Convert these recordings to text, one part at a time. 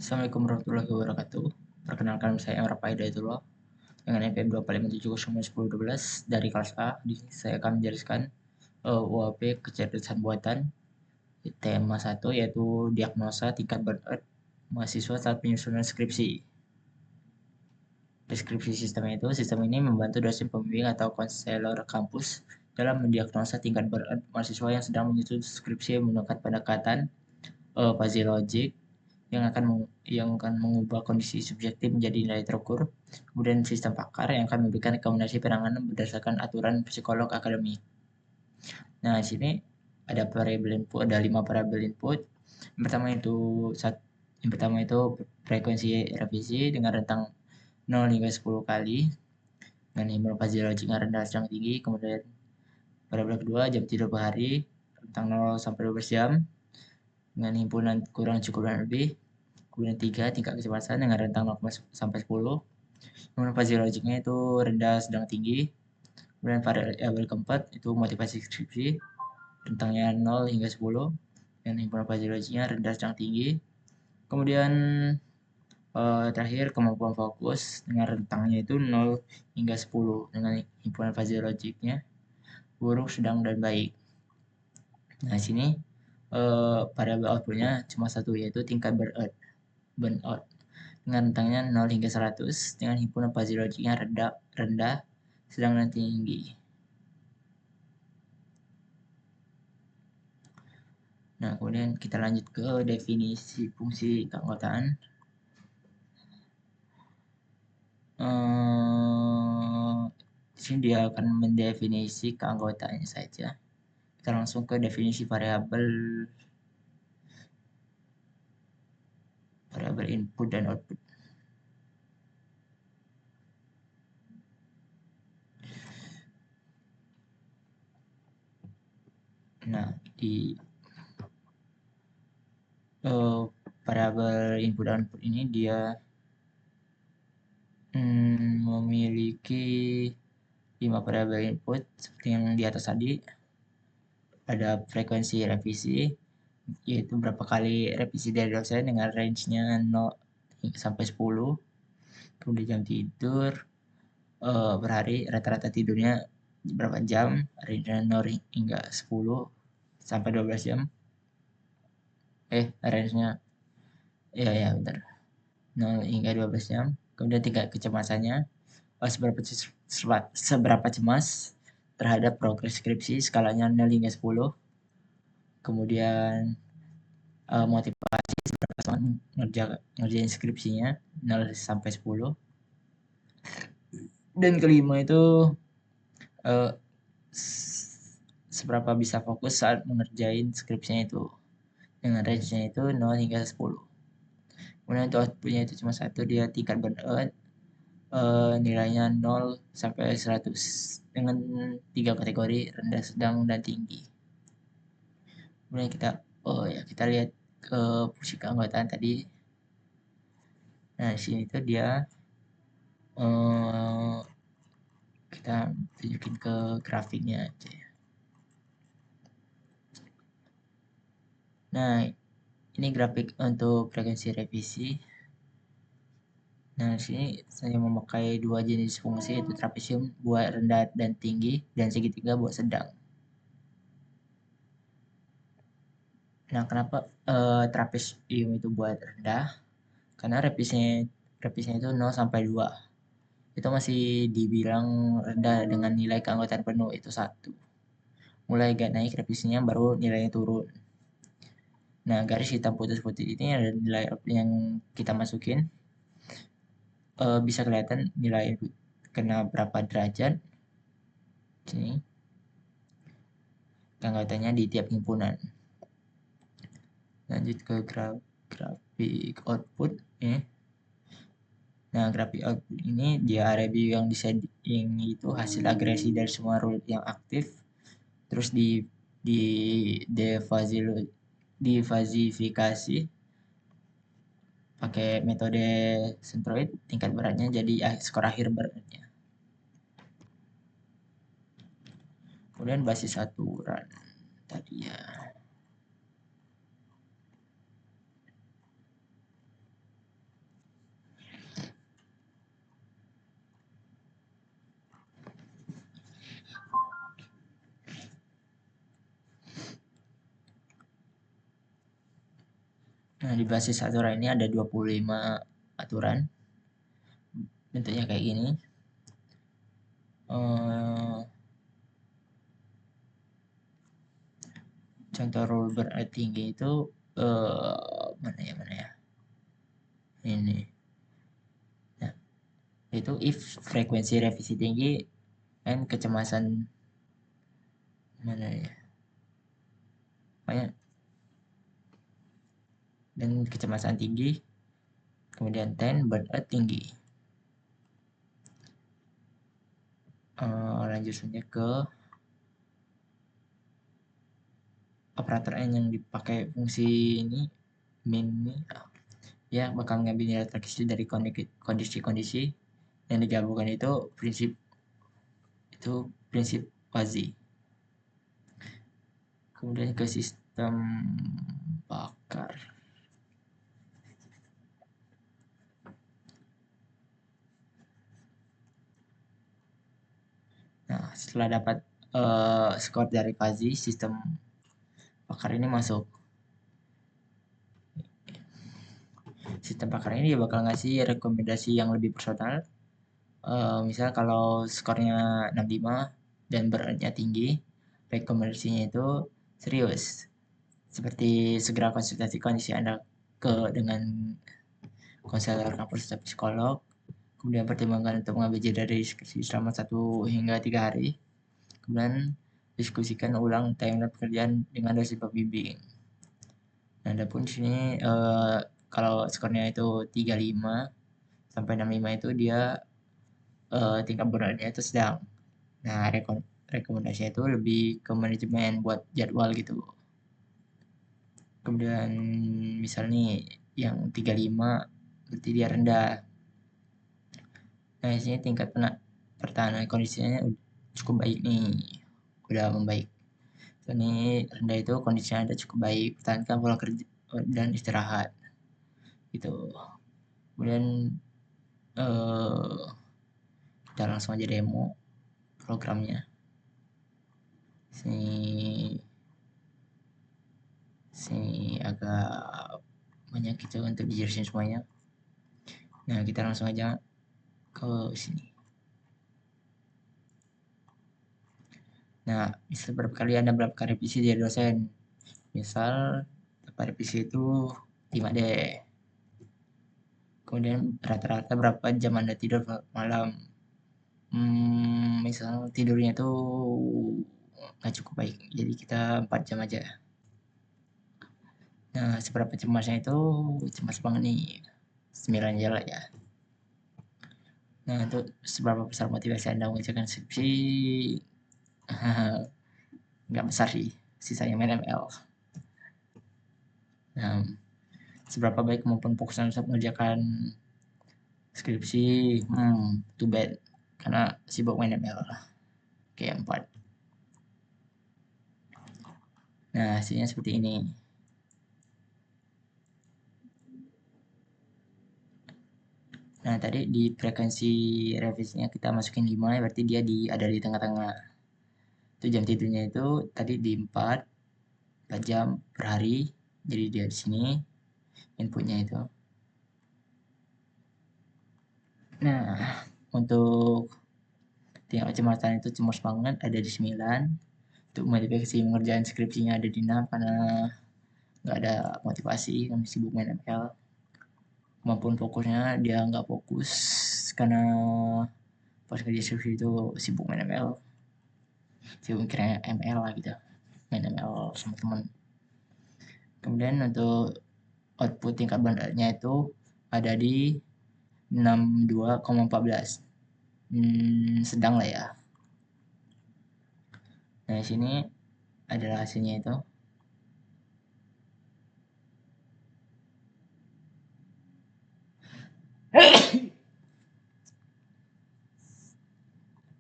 Assalamualaikum warahmatullahi wabarakatuh. Perkenalkan saya Emrah Hidayatullah dengan NPM 245701012 dari kelas A. Di sini saya akan menjelaskan UAP kecerdasan buatan. Tema 1 yaitu diagnosa tingkat burnout mahasiswa saat penyusunan skripsi. Deskripsi sistem ini membantu dosen pembimbing atau konselor kampus dalam mendiagnosa tingkat burnout mahasiswa yang sedang menyusun skripsi menggunakan pendekatan fuzzy logic yang akan mengubah kondisi subjektif menjadi nilai terukur. Kemudian sistem pakar yang akan memberikan rekomendasi penanganan berdasarkan aturan psikolog akademik. Nah, di sini ada variabel input, ada 5 variabel input. Yang pertama itu frekuensi revisi dengan rentang 0 hingga 10 kali dengan himpunan fuzzy logic yang rendah sedang tinggi. Kemudian variabel kedua jam tidur per hari rentang 0 sampai 12 jam dengan himpunan kurang cukup dan lebih. Kemudian 3 tingkat kecemasan dengan rentang 0 sampai 10. Kemudian fuzzy logicnya itu rendah sedang tinggi. Kemudian variabel keempat itu motivasi skripsi rentangnya 0 hingga 10 dan himpunan fuzzy logicnya rendah sedang tinggi. Kemudian terakhir kemampuan fokus dengan rentangnya itu 0 hingga 10 dengan himpunan fuzzy logicnya buruk, sedang, dan baik. Nah, sini variabel outputnya cuma satu, yaitu tingkat burnout dengan rentangnya 0 hingga 100 dengan himpunan fuzzy logicnya rendah, sedang, dan tinggi. Nah, kemudian kita lanjut ke definisi fungsi keanggotaan. Di sini dia akan mendefinisi keanggotaannya saja. Kita langsung ke definisi variabel input dan output. Nah, di variabel input dan output ini dia memiliki 5 variabel input seperti yang di atas tadi. Ada frekuensi revisi, yaitu berapa kali revisi dari dosen dengan range-nya 0 sampai 10. Kemudian jam tidur per hari, rata-rata tidurnya berapa jam, range-nya 0 hingga 10 sampai 12 jam. Range-nya bentar, 0 hingga 12 jam. Kemudian tingkat kecemasannya, seberapa cemas terhadap progres skripsi, skalanya 0 hingga 10. Kemudian motivasi seberapa semangat ngerjain skripsinya 0 sampai 10. Dan kelima itu seberapa bisa fokus saat mengerjain skripsinya itu dengan range-nya itu 0 hingga 10. Kemudian untuk outputnya itu cuma satu, dia tingkat burnout nilainya 0 sampai 100 dengan 3 kategori rendah, sedang, dan tinggi. Kemudian kita lihat ke fungsi keanggotaan tadi. Nah, di sini tuh dia kita tunjukin ke grafiknya aja ya. Nah, ini grafik untuk frekuensi revisi. Nah, di sini saya memakai 2 jenis fungsi, yaitu trapesium buat rendah dan tinggi dan segitiga buat sedang. Nah, kenapa trapesium itu buat rendah? Karena revisinya itu 0 sampai 2. Itu masih dibilang rendah dengan nilai keanggotaan penuh itu 1. Mulai agak naik revisinya baru nilainya turun. Nah, garis hitam putih-putih ini adalah nilai yang kita masukin. Bisa kelihatan nilai kena berapa derajat. Sini. Keanggotaannya di tiap himpunan. Lanjut ke grafik output. Nah, grafik output ini dia review yang disetting itu hasil agresi dari semua rule yang aktif. Terus difazifikasi pakai metode centroid, tingkat beratnya jadi skor akhir beratnya. Kemudian basis aturan tadi ya. Nah, di basis aturan ini ada 25 aturan. Bentuknya kayak gini. Contoh rule berat tinggi itu mana ya? Ini. Nah, itu if frekuensi revisi tinggi dan kecemasan mana ya? Pokoknya dan kecemasan tinggi, kemudian 10 berat tinggi. Lanjut saja ke operator N yang dipakai fungsi ini min ini ya bakal mengambil nilai terkecil dari kondisi-kondisi yang digabungkan itu prinsip fuzzy. Kemudian ke sistem bakar. Nah, setelah dapat skor dari fuzzy, sistem bakar ini masuk. Sistem bakar ini dia bakal ngasih rekomendasi yang lebih personal. Misal kalau skornya 65 dan beratnya tinggi, rekomendasinya itu serius. Seperti segera konsultasi kondisi Anda dengan konselor kampus atau psikolog. Kemudian pertimbangkan untuk mengambil jeda dari diskusi selama 1 hingga 3 hari. Kemudian diskusikan ulang timeline pekerjaan dengan dosen pembimbing. Nah, adapun di sini kalau skornya itu 35 sampai 65 itu dia tingkat beratnya itu sedang. Nah, rekomendasinya itu lebih ke manajemen buat jadwal gitu. Kemudian misal nih yang 35 berarti dia rendah. Nah, di sini tingkat pertahanan kondisinya cukup baik nih. Udah membaik. Ini rendah itu kondisinya ada cukup baik, pertahankan pola kerja dan istirahat. Gitu. Kemudian kita langsung aja demo programnya. Sini agak banyak gitu untuk dijelasin semuanya. Nah, kita langsung aja ke sini. Nah, misal berapa kali Anda melakukan revisi dari dosen. Misal dapat revisi itu 5D. Kemudian rata-rata berapa jam Anda tidur malam. Misal tidurnya itu nggak cukup baik, jadi kita 4 jam aja. Nah, seberapa cemasnya itu cemas banget nih, 9 aja lah ya. Nah, untuk seberapa besar motivasi Anda mengerjakan skripsi, nggak besar sih, sisanya main ML. Nah, seberapa baik kemampuan fokus Anda untuk mengerjakan skripsi, too bad, karena sibuk main ML. Oke, 4. Nah, hasilnya seperti ini. Nah, tadi di frekuensi revisinya kita masukin 5, berarti dia ada di tengah-tengah. Itu jam tidurnya itu tadi di 4 jam per hari. Jadi dia di sini inputnya itu. Nah, untuk tingkat kecemasan itu cemas banget ada di 9. Untuk motivasi mengerjakan skripsinya ada di 6 karena nggak ada motivasi, kami sibuk main ML. Kemampuan fokusnya dia nggak fokus karena pas kerja skripsi itu sibuk main ML. Sibuk kira ML lah gitu, main ML sama teman. Kemudian untuk output tingkat beratnya itu ada di 62,14. Sedang lah ya. Nah, di sini adalah hasilnya itu.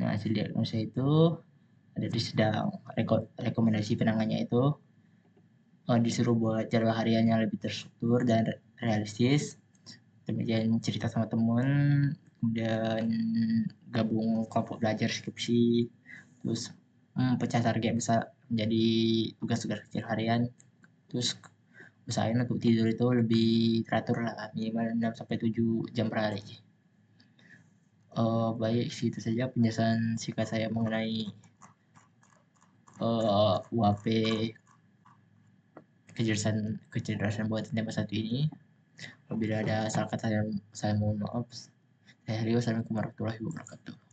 Nah, hasil diagnosa itu ada di sedang. Rekomendasi penanganannya itu disuruh buat jadwal harian yang lebih terstruktur dan realistis. Kemudian cerita sama teman, kemudian gabung kelompok belajar skripsi, terus pecah target bisa menjadi tugas-tugas kecil harian, terus usahain untuk tidur itu lebih teratur lah, minimal 6 sampai 7 jam per hari. Baik, itu saja penjelasan singkat saya mengenai UAP kecerdasan buatan tema satu ini. Apabila ada salah kata, saya mohon maaf. Saya Rio, assalamualaikum warahmatullahi wabarakatuh.